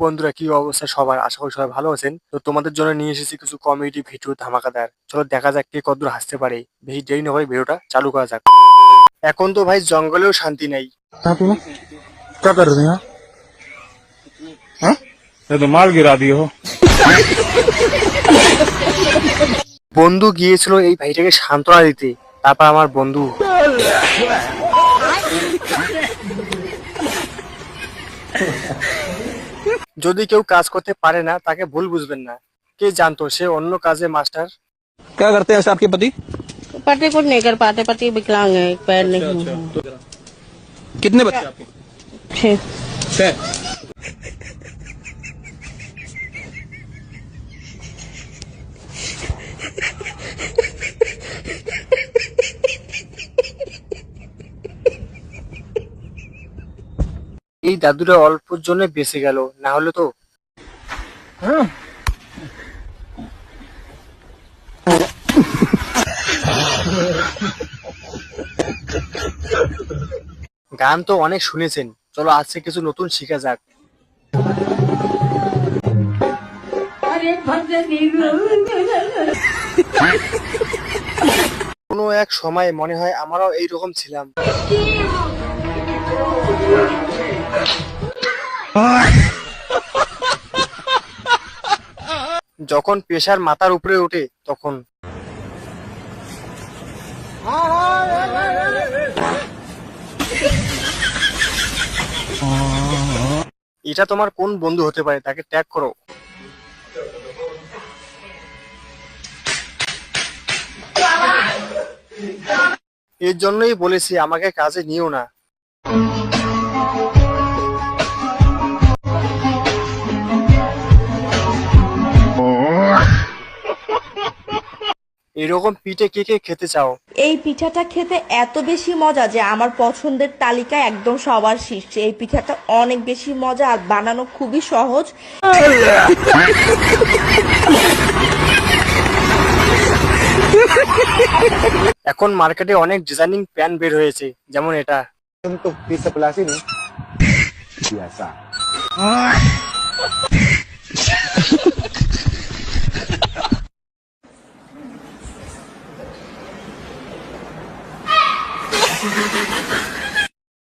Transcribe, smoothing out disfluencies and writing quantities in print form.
বন্ধুরা, কি অবস্থা সবার? আশা করি সবাই ভালো আছেন। তো তোমাদের জন্য নিয়ে এসেছি কিছু কমেডি ভিডিও ধামাকাদার। চলো দেখা যাক কে কতদূর হাসতে পারে। বেশি দেরি না করে ভিডিওটা চালু করা যাক। এখন তো ভাই জঙ্গলেও শান্তি নাই। कहाँ तू ना क्या कर रहे हैं हाँ ये तो माल गिरा दिए हो বন্ধু গিয়েছিল এই ভাইটাকে সান্ত্বনা দিতে। তারপর আমার বন্ধু যদি কেউ কাজ করতে পারে না তাকে ভুল বুঝবেন না। কে জানতো সে অন্য কাজে মাস্টার। क्या करते हैं आपके पति पति कुछ नहीं कर पाते, पति विकलांग है, एक पैर नहीं है। कितने बच्चे आपके छह। छह এই দাদুরা অল্পর জন্য বেঁচে গেল, না হলে তো। গান তো অনেক শুনেছেন, চলো আজকে কিছু নতুন শিখা যাক। কোনো এক সময় মনে হয় আমরাও এইরকম ছিলাম। যখন প্রেশার মাথার উপরে ওঠে তখন। এটা তোমার কোন বন্ধু হতে পারে? তাকে ট্যাগ করো। এর জন্যই বলেছি আমাকে কাজে নিও না। এরকম পিঠে কে কে খেতে চাও? এই পিঠাটা খেতে এত বেশি মজা যে আমার পছন্দের তালিকায় একদম সবার শীর্ষে। এই পিঠাটা অনেক বেশি মজা আর বানানো খুবই সহজ। এখন মার্কেটে অনেক ডিজাইনিং প্যান বের হয়েছে, যেমন এটা। Untuk di sebelah sini biasa.